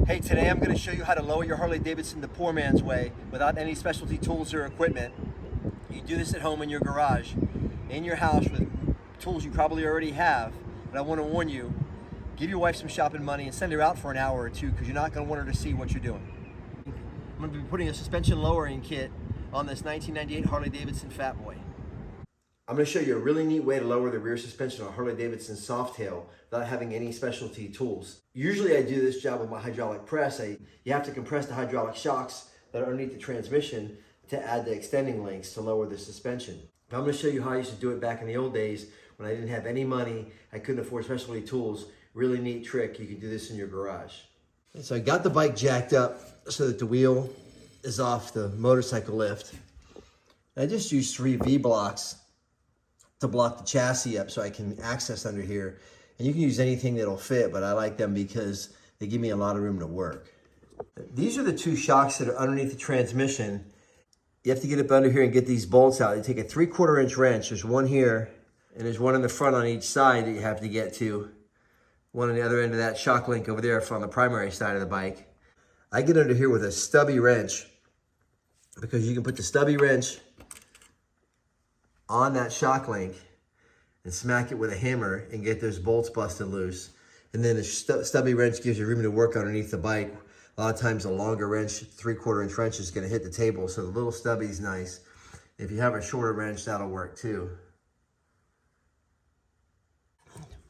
Hey, today I'm going to show you how to lower your Harley Davidson the poor man's way without any specialty tools or equipment. You do this at home in your garage, in your house with tools you probably already have, but I want to warn you, give your wife some shopping money and send her out for an hour or two because you're not going to want her to see what you're doing. I'm going to be putting a suspension lowering kit on this 1998 Harley Davidson Fat Boy. I'm going to show you a really neat way to lower the rear suspension on a Harley Davidson Softail without having any specialty tools. Usually I do this job with my hydraulic press. You have to compress the hydraulic shocks that are underneath the transmission to add the extending links to lower the suspension. But I'm going to show you how I used to do it back in the old days when I didn't have any money, I couldn't afford specialty tools. Really neat trick, you can do this in your garage. And so I got the bike jacked up so that the wheel is off the motorcycle lift. I just used 3 V-blocks to block the chassis up so I can access under here. And you can use anything that'll fit, but I like them because they give me a lot of room to work. These are the 2 shocks that are underneath the transmission. You have to get up under here and get these bolts out. You take a 3/4 inch wrench. There's one here, and there's one in the front on each side that you have to get to. One on the other end of that shock link over there on the primary side of the bike. I get under here with a stubby wrench because you can put the stubby wrench on that shock link and smack it with a hammer and get those bolts busted loose. And then the stubby wrench gives you room to work underneath the bike. A lot of times a longer wrench, 3/4 inch wrench, is gonna hit the table, so the little stubby is nice. If you have a shorter wrench, that'll work too.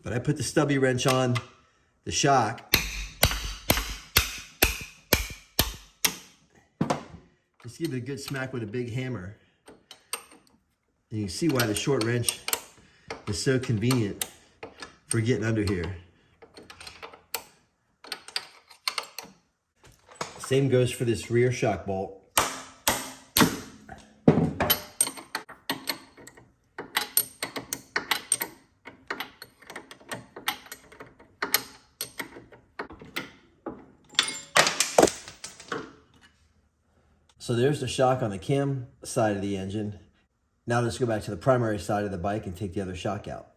But I put the stubby wrench on the shock. Just give it a good smack with a big hammer. And you can see why the short wrench is so convenient for getting under here. Same goes for this rear shock bolt. So there's the shock on the cam side of the engine. Now let's go back to the primary side of the bike and take the other shock out.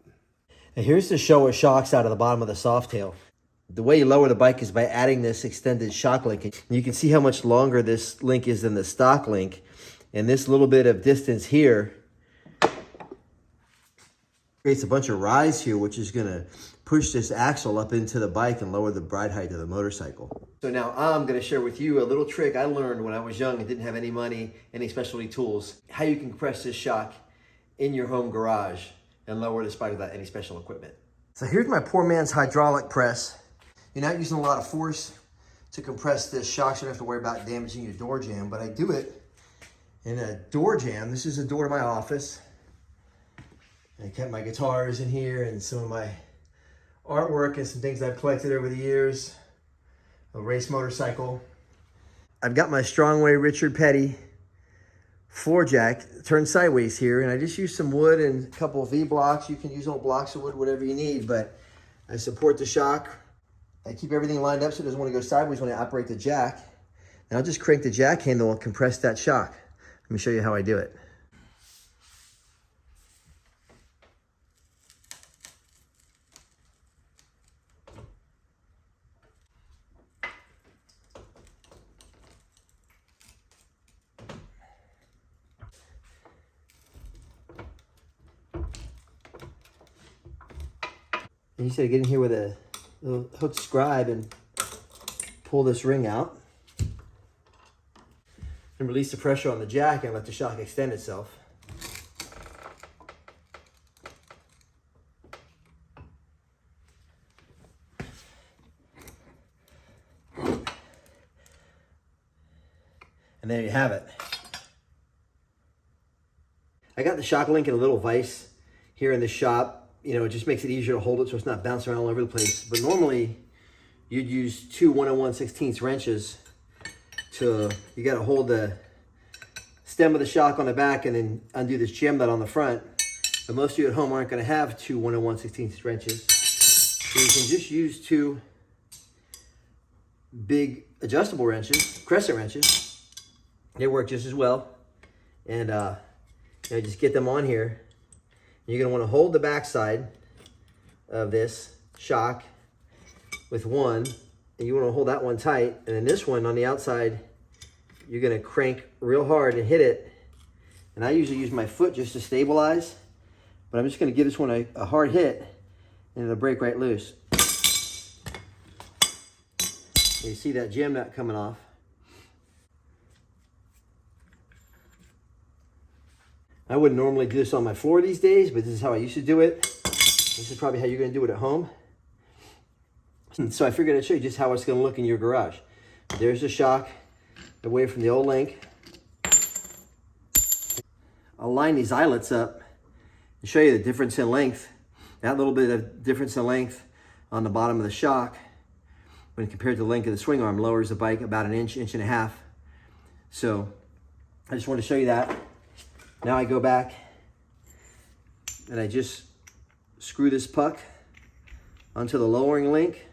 And here's to show us shocks out of the bottom of the Softail. The way you lower the bike is by adding this extended shock link. And you can see how much longer this link is than the stock link. And this little bit of distance here creates a bunch of rise here, which is gonna push this axle up into the bike and lower the ride height of the motorcycle. So now I'm gonna share with you a little trick I learned when I was young and didn't have any money, any specialty tools, how you can compress this shock in your home garage and lower this bike without any special equipment. So here's my poor man's hydraulic press. You're not using a lot of force to compress this shock, so you don't have to worry about damaging your door jamb, but I do it in a door jamb. This is a door to my office. And I kept my guitars in here and some of my artwork and some things I've collected over the years. A race motorcycle. I've got my Strongway Richard Petty floor jack turned sideways here, and I just use some wood and a couple of V-blocks. You can use old blocks of wood, whatever you need, but I support the shock. I keep everything lined up so it doesn't want to go sideways when I operate the jack. And I'll just crank the jack handle and compress that shock. Let me show you how I do it. And you said get in here with a little hook scribe and pull this ring out. And release the pressure on the jack and let the shock extend itself. And there you have it. I got the shock link in a little vise here in the shop. You know, it just makes it easier to hold it so it's not bouncing around all over the place. But normally, you'd use 2 1/1/16 wrenches to, you got to hold the stem of the shock on the back and then undo this jam nut on the front. But most of you at home aren't going to have 2 1/1/16 wrenches. So you can just use 2 big adjustable wrenches, crescent wrenches. They work just as well. And you know, just get them on here. You're going to want to hold the back side of this shock with one and you want to hold that one tight. And then this one on the outside, you're going to crank real hard and hit it. And I usually use my foot just to stabilize, but I'm just going to give this one a hard hit, and it'll break right loose. You see that jam nut coming off. I wouldn't normally do this on my floor these days, but this is how I used to do it. This is probably how you're going to do it at home. So I figured I'd show you just how it's going to look in your garage. There's the shock away from the old link. I'll line these eyelets up and show you the difference in length. That little bit of difference in length on the bottom of the shock when compared to the length of the swing arm lowers the bike about an inch, inch and a half. So I just want to show you that. Now I go back and I just screw this puck onto the lowering link.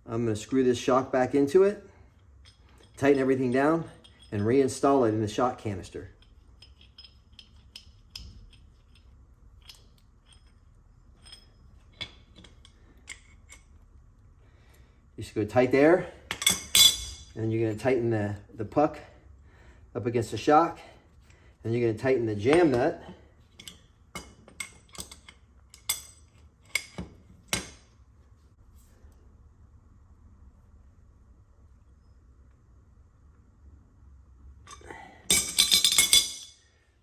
I'm going to screw this shock back into it, tighten everything down, and reinstall it in the shock canister. Just go tight there, and you're going to tighten the puck up against the shock, and you're going to tighten the jam nut.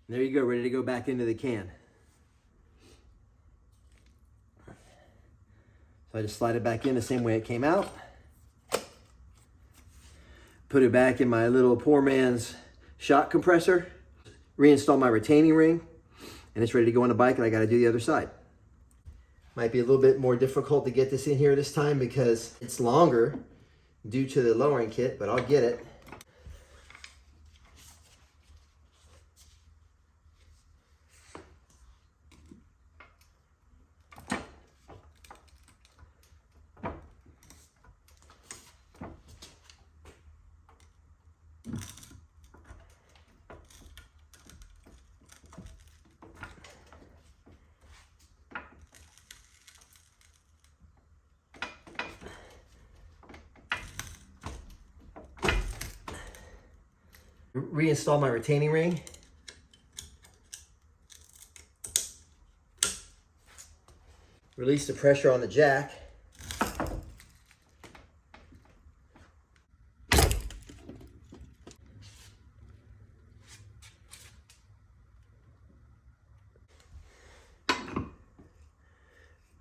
There you go, ready to go back into the can. So I just slide it back in the same way it came out. Put it back in my little poor man's shock compressor. Reinstall my retaining ring, and it's ready to go on the bike, and I got to do the other side. Might be a little bit more difficult to get this in here this time because it's longer due to the lowering kit, but I'll get it. Reinstall my retaining ring. Release the pressure on the jack.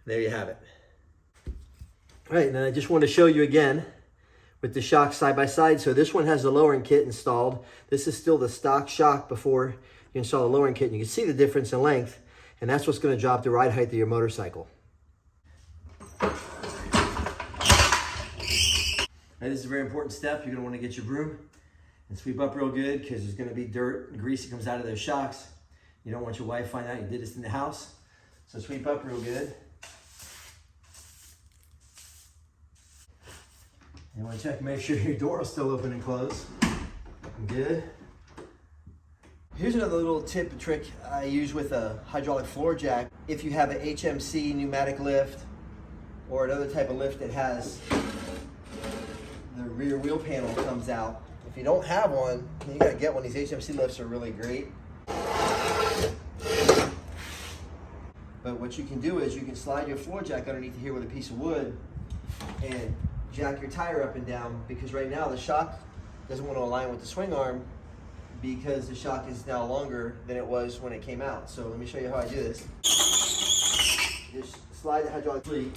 There you have it. All right, and then I just want to show you again with the shock side by side. So this one has the lowering kit installed. This is still the stock shock before you install the lowering kit. And you can see the difference in length, and that's what's going to drop the ride height of your motorcycle. Now, this is a very important step. You're going to want to get your broom and sweep up real good because there's going to be dirt and grease that comes out of those shocks. You don't want your wife to find out you did this in the house. So sweep up real good. You want to check, make sure your door is still open and closed. Good. Here's another little tip and trick I use with a hydraulic floor jack. If you have an HMC pneumatic lift or another type of lift that has the rear wheel panel comes out, if you don't have one, then you gotta get one. These HMC lifts are really great. But what you can do is you can slide your floor jack underneath here with a piece of wood and jack your tire up and down, because right now the shock doesn't want to align with the swing arm because the shock is now longer than it was when it came out. So let me show you how I do this. Just slide the hydraulic lead,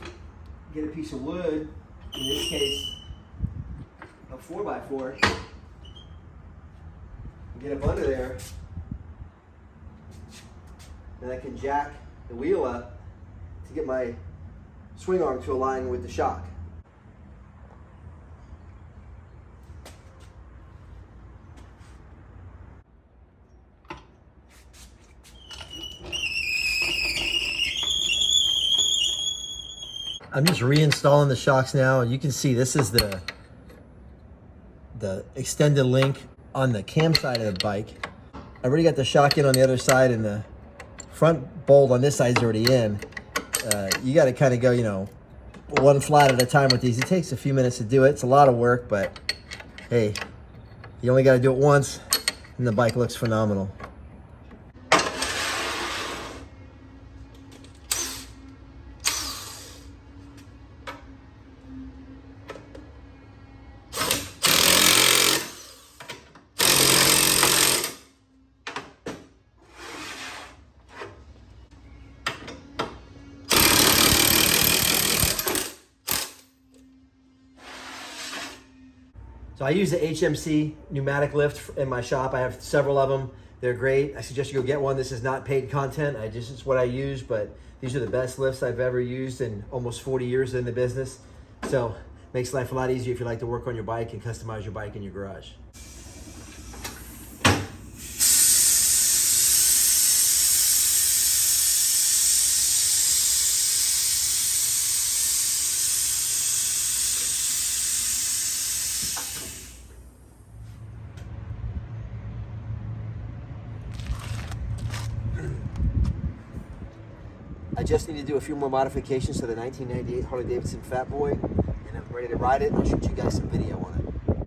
get a piece of wood, in this case a 4x4, get up under there, and I can jack the wheel up to get my swing arm to align with the shock. I'm just reinstalling the shocks now, and you can see this is the extended link on the cam side of the bike. I already got the shock in on the other side, and the front bolt on this side is already in. You got to kind of go, one flat at a time with these. It takes a few minutes to do it. It's a lot of work, but hey, you only got to do it once and the bike looks phenomenal. So I use the HMC pneumatic lift in my shop. I have several of them. They're great. I suggest you go get one. This is not paid content. It's what I use, but these are the best lifts I've ever used in almost 40 years in the business. So makes life a lot easier if you like to work on your bike and customize your bike in your garage. I just need to do a few more modifications to the 1998 Harley Davidson Fat Boy, and I'm ready to ride it. I'll shoot you guys some video on it.